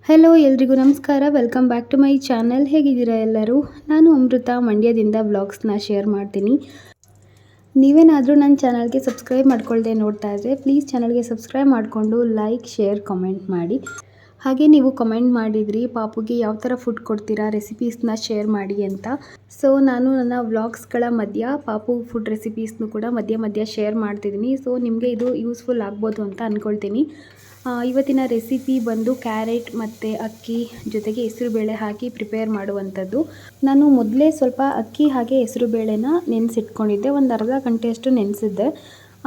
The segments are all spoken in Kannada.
ಹಲೋ ಎಲ್ರಿಗೂ ನಮಸ್ಕಾರ. Welcome back to my channel. ಹೇಗಿದ್ದೀರಾ ಎಲ್ಲರೂ? ನಾನು ಅಮೃತ, ಮಂಡ್ಯದಿಂದ ವ್ಲಾಗ್ಸ್ನ ಶೇರ್ ಮಾಡ್ತೀನಿ. ನೀವೇನಾದರೂ ನನ್ನ ಚಾನಲ್ಗೆ ಸಬ್ಸ್ಕ್ರೈಬ್ ಮಾಡ್ಕೊಳ್ಳದೆ ನೋಡ್ತಾ ಇದ್ದರೆ ಪ್ಲೀಸ್ ಚಾನಲ್ಗೆ ಸಬ್ಸ್ಕ್ರೈಬ್ ಮಾಡಿಕೊಂಡು ಲೈಕ್, ಶೇರ್, ಕಮೆಂಟ್ ಮಾಡಿ. ಹಾಗೆ ನೀವು ಕಮೆಂಟ್ ಮಾಡಿದ್ರಿ ಪಾಪುಗೆ ಯಾವ ಥರ ಫುಡ್ ಕೊಡ್ತೀರಾ, ರೆಸಿಪೀಸ್ನ ಶೇರ್ ಮಾಡಿ ಅಂತ. ಸೊ ನಾನು ನನ್ನ ವ್ಲಾಗ್ಸ್ಗಳ ಮಧ್ಯ ಪಾಪು ಫುಡ್ ರೆಸಿಪೀಸ್ನು ಕೂಡ ಮಧ್ಯ ಮಧ್ಯ ಶೇರ್ ಮಾಡ್ತಿದ್ದೀನಿ. ಸೊ ನಿಮಗೆ ಇದು ಯೂಸ್ಫುಲ್ ಆಗ್ಬೋದು ಅಂತ ಅಂದ್ಕೊಳ್ತೀನಿ. ಇವತ್ತಿನ ರೆಸಿಪಿ ಬಂದು ಕ್ಯಾರೆಟ್ ಮತ್ತು ಅಕ್ಕಿ ಜೊತೆಗೆ ಹೆಸರುಬೇಳೆ ಹಾಕಿ ಪ್ರಿಪೇರ್ ಮಾಡುವಂಥದ್ದು. ನಾನು ಮೊದಲೇ ಸ್ವಲ್ಪ ಅಕ್ಕಿ ಹಾಗೆ ಹೆಸರುಬೇಳೆನ ನೆನೆಸಿಟ್ಕೊಂಡಿದ್ದೆ. ಒಂದು ಅರ್ಧ ಗಂಟೆಯಷ್ಟು ನೆನೆಸಿದ್ದೆ.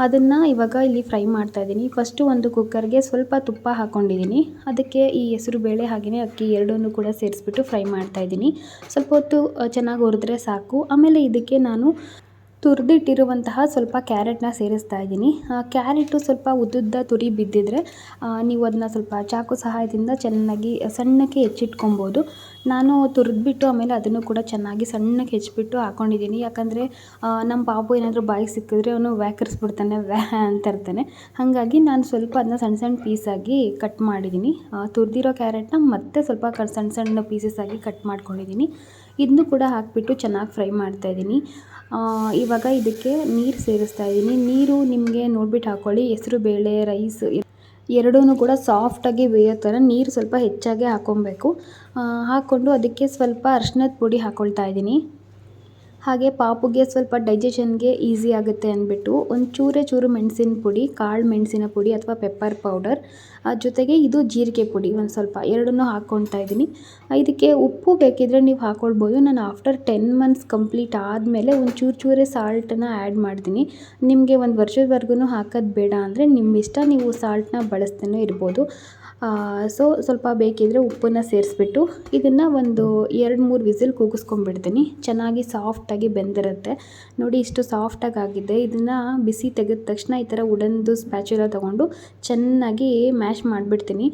ಅದನ್ನು ಇವಾಗ ಇಲ್ಲಿ ಫ್ರೈ ಮಾಡ್ತಾಯಿದ್ದೀನಿ. ಫಸ್ಟು ಒಂದು ಕುಕ್ಕರ್ಗೆ ಸ್ವಲ್ಪ ತುಪ್ಪ ಹಾಕ್ಕೊಂಡಿದ್ದೀನಿ. ಅದಕ್ಕೆ ಈ ಹೆಸರುಬೇಳೆ ಹಾಗೆಯೇ ಅಕ್ಕಿ ಎರಡನ್ನೂ ಕೂಡ ಸೇರಿಸ್ಬಿಟ್ಟು ಫ್ರೈ ಮಾಡ್ತಾಯಿದ್ದೀನಿ. ಸ್ವಲ್ಪ ಹೊತ್ತು ಚೆನ್ನಾಗಿ ಹುರಿದ್ರೆ ಸಾಕು. ಆಮೇಲೆ ಇದಕ್ಕೆ ನಾನು ತುರಿದಿಟ್ಟಿರುವಂತಹ ಸ್ವಲ್ಪ ಕ್ಯಾರೆಟ್ನ ಸೇರಿಸ್ತಾ ಇದ್ದೀನಿ. ಕ್ಯಾರೆಟು ಸ್ವಲ್ಪ ಉದ್ದುದ್ದ ತುರಿ ಬಿದ್ದಿದ್ರೆ ನೀವು ಅದನ್ನ ಸ್ವಲ್ಪ ಚಾಕು ಸಹಾಯದಿಂದ ಚೆನ್ನಾಗಿ ಸಣ್ಣಕ್ಕೆ ಹೆಚ್ಚಿಟ್ಕೊಬೋದು. ನಾನು ತುರಿದ್ಬಿಟ್ಟು ಆಮೇಲೆ ಅದನ್ನು ಕೂಡ ಚೆನ್ನಾಗಿ ಸಣ್ಣಕ್ಕೆ ಹೆಚ್ಚಿಬಿಟ್ಟು ಹಾಕ್ಕೊಂಡಿದ್ದೀನಿ. ಯಾಕಂದರೆ ನಮ್ಮ ಪಾಪು ಏನಾದರೂ ಬಾಯಿಗೆ ಸಿಕ್ಕಿದ್ರೆ ಅವನು ವ್ಯಾಕರಿಸ್ಬಿಡ್ತಾನೆ, ಅಂತ ಇರ್ತಾನೆ. ಹಾಗಾಗಿ ನಾನು ಸ್ವಲ್ಪ ಅದನ್ನ ಸಣ್ಣ ಸಣ್ಣ ಪೀಸಾಗಿ ಕಟ್ ಮಾಡಿದ್ದೀನಿ. ತುರಿದಿರೋ ಕ್ಯಾರೆಟ್ನ ಮತ್ತೆ ಸ್ವಲ್ಪ ಸಣ್ಣ ಸಣ್ಣ ಪೀಸಸ್ ಆಗಿ ಕಟ್ ಮಾಡ್ಕೊಂಡಿದ್ದೀನಿ. ಇದನ್ನು ಕೂಡ ಹಾಕಿಬಿಟ್ಟು ಚೆನ್ನಾಗಿ ಫ್ರೈ ಮಾಡ್ತಾಯಿದ್ದೀನಿ. ಇವಾಗ ಇದಕ್ಕೆ ನೀರು ಸೇರಿಸ್ತಾ ಇದ್ದೀನಿ. ನೀರು ನಿಮಗೆ ನೋಡಿಬಿಟ್ಟು ಹಾಕ್ಕೊಳ್ಳಿ. ಹೆಸರುಬೇಳೆ, ರೈಸ್ ಎರಡೂ ಕೂಡ ಸಾಫ್ಟಾಗಿ ಬೇಯೋ ಥರ ನೀರು ಸ್ವಲ್ಪ ಹೆಚ್ಚಾಗಿ ಹಾಕ್ಕೊಬೇಕು. ಹಾಕ್ಕೊಂಡು ಅದಕ್ಕೆ ಸ್ವಲ್ಪ ಅರಿಶಿನದ ಪುಡಿ ಹಾಕ್ಕೊಳ್ತಾ ಇದ್ದೀನಿ. ಹಾಗೆ ಪಾಪುಗೆ ಸ್ವಲ್ಪ ಡೈಜೆಷನ್ಗೆ ಈಸಿ ಆಗುತ್ತೆ ಅಂದ್ಬಿಟ್ಟು ಒಂದು ಚೂರು ಮೆಣಸಿನ ಪುಡಿ, ಕಾಳು ಮೆಣಸಿನ ಪುಡಿ ಅಥವಾ ಪೆಪ್ಪರ್ ಪೌಡರ್, ಜೊತೆಗೆ ಇದು ಜೀರಿಗೆ ಪುಡಿ ಒಂದು ಸ್ವಲ್ಪ ಎರಡನ್ನೂ ಹಾಕ್ಕೊಳ್ತಾ ಇದ್ದೀನಿ. ಇದಕ್ಕೆ ಉಪ್ಪು ಬೇಕಿದ್ದರೆ ನೀವು ಹಾಕ್ಕೊಳ್ಬೋದು. ನಾನು ಆಫ್ಟರ್ 10 ಮಂತ್ಸ್ ಕಂಪ್ಲೀಟ್ ಆದಮೇಲೆ ಒಂದು ಚೂರೇ ಸಾಲ್ಟನ್ನು ಆ್ಯಡ್ ಮಾಡ್ತೀನಿ. ನಿಮಗೆ ಒಂದು ವರ್ಷದವರೆಗೂ ಹಾಕೋದು ಬೇಡ ಅಂದರೆ ನಿಮ್ಮ ಇಷ್ಟ, ನೀವು ಸಾಲ್ಟನ್ನ ಬಳಸ್ತಾನೆ ಇರ್ಬೋದು. ಸೊ ಸ್ವಲ್ಪ ಬೇಕಿದ್ದರೆ ಉಪ್ಪನ್ನು ಸೇರಿಸ್ಬಿಟ್ಟು ಇದನ್ನು ಒಂದು 2-3 ವಿಸಿಲ್ ಕೂಗಿಸ್ಕೊಂಡ್ಬಿಡ್ತೀನಿ. ಚೆನ್ನಾಗಿ ಸಾಫ್ಟಾಗಿ ಬೆಂದಿರುತ್ತೆ. ನೋಡಿ ಇಷ್ಟು ಸಾಫ್ಟಾಗಿ ಆಗಿದೆ. ಇದನ್ನು ಬಿಸಿ ತೆಗೆದ ತಕ್ಷಣ ಈ ಥರ ಉಡನ್ದು ಸ್ಪ್ಯಾಚುಲ ತೊಗೊಂಡು ಚೆನ್ನಾಗಿ ಮ್ಯಾಶ್ ಮಾಡಿಬಿಡ್ತೀನಿ.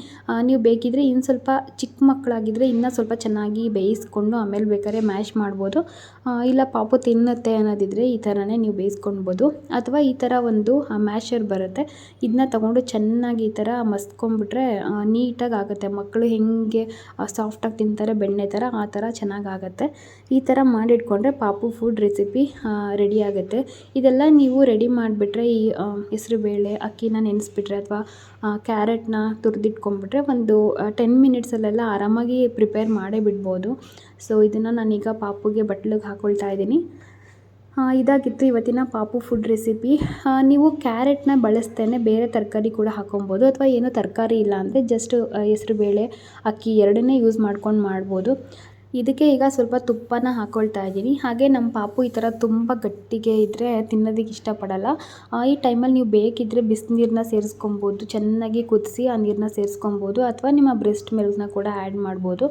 ನೀವು ಬೇಕಿದ್ದರೆ ಇನ್ನು ಸ್ವಲ್ಪ ಚಿಕ್ಕ ಮಕ್ಕಳಾಗಿದ್ದರೆ ಇನ್ನೂ ಸ್ವಲ್ಪ ಚೆನ್ನಾಗಿ ಬೇಯಿಸ್ಕೊಂಡು ಆಮೇಲೆ ಬೇಕಾದ್ರೆ ಮ್ಯಾಶ್ ಮಾಡ್ಬೋದು. ಇಲ್ಲ ಪಾಪು ತಿನ್ನುತ್ತೆ ಅನ್ನೋದಿದ್ದರೆ ಈ ಥರನೇ ನೀವು ಬೇಯಿಸ್ಕೊಳ್ಬೋದು. ಅಥವಾ ಈ ಥರ ಒಂದು ಮ್ಯಾಶರ್ ಬರುತ್ತೆ, ಇದನ್ನ ತೊಗೊಂಡು ಚೆನ್ನಾಗಿ ಈ ಥರ ಮಸ್ಕೊಂಡ್ಬಿಟ್ರೆ ನೀಟಾಗಿ ಆಗುತ್ತೆ. ಮಕ್ಕಳು ಹೇಗೆ ಸಾಫ್ಟಾಗಿ ತಿಂತಾರೆ ಬೆಣ್ಣೆ ಥರ, ಆ ಥರ ಚೆನ್ನಾಗಾಗತ್ತೆ. ಈ ಥರ ಮಾಡಿಟ್ಕೊಂಡ್ರೆ ಪಾಪು ಫುಡ್ ರೆಸಿಪಿ ರೆಡಿ ಆಗುತ್ತೆ. ಇದೆಲ್ಲ ನೀವು ರೆಡಿ ಮಾಡಿಬಿಟ್ರೆ ಈ ಹೆಸರುಬೇಳೆ, ಅಕ್ಕಿನ ನೆನೆಸ್ಬಿಟ್ರೆ ಅಥವಾ ಕ್ಯಾರೆಟ್ನ ತುರಿದಿಟ್ಕೊಂಡ್ಬಿಟ್ರೆ ಒಂದು 10 ಮಿನಿಟ್ಸಲ್ಲೆಲ್ಲ ಆರಾಮಾಗಿ ಪ್ರಿಪೇರ್ ಮಾಡೇ ಬಿಡ್ಬೋದು. ಸೊ ಇದನ್ನು ನಾನೀಗ ಪಾಪುಗೆ ಬಟ್ಲಿಗೆ ಹಾಕ್ಕೊಳ್ತಾ ಇದ್ದೀನಿ. ಇದಾಗಿತ್ತು ಇವತ್ತಿನ ಪಾಪು ಫುಡ್ ರೆಸಿಪಿ. ನೀವು ಕ್ಯಾರೆಟ್ನ ಬಳಸ್ತೇನೆ ಬೇರೆ ತರಕಾರಿ ಕೂಡ ಹಾಕೊಬೋದು, ಅಥವಾ ಏನೂ ತರಕಾರಿ ಇಲ್ಲ ಅಂದರೆ ಜಸ್ಟ್ ಹೆಸರುಬೇಳೆ, ಅಕ್ಕಿ ಎರಡನ್ನೇ ಯೂಸ್ ಮಾಡ್ಕೊಂಡು ಮಾಡ್ಬೋದು. ಇದಕ್ಕೆ ಈಗ ಸ್ವಲ್ಪ ತುಪ್ಪನ ಹಾಕ್ಕೊಳ್ತಾ ಇದ್ದೀನಿ. ಹಾಗೆ ನಮ್ಮ ಪಾಪು ಈ ಥರ ತುಂಬ ಗಟ್ಟಿಗೆ ಇದ್ದರೆ ತಿನ್ನೋದಕ್ಕೆ ಇಷ್ಟಪಡಲ್ಲ. ಈ ಟೈಮಲ್ಲಿ ನೀವು ಬೇಕಿದ್ದರೆ ಬಿಸಿನೀರನ್ನ ಸೇರಿಸ್ಕೊಬೋದು. ಚೆನ್ನಾಗಿ ಕುದಿಸಿ ಆ ನೀರನ್ನ ಸೇರಿಸ್ಕೊಬೋದು, ಅಥವಾ ನಿಮ್ಮ ಬ್ರೆಸ್ಟ್ ಮಿಲ್ಕ್ನ ಕೂಡ ಆ್ಯಡ್ ಮಾಡ್ಬೋದು.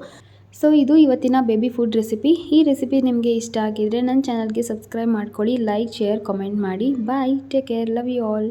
ಸೊ ಇದು ಇವತ್ತಿನ ಬೇಬಿ ಫುಡ್ ರೆಸಿಪಿ. ಈ ರೆಸಿಪಿ ನಿಮಗೆ ಇಷ್ಟ ಆಗಿದರೆ ನನ್ನ ಚಾನಲ್ಗೆ ಸಬ್ಸ್ಕ್ರೈಬ್ ಮಾಡ್ಕೊಳ್ಳಿ, ಲೈಕ್, ಶೇರ್, ಕಮೆಂಟ್ ಮಾಡಿ. Bye, take care, love you all.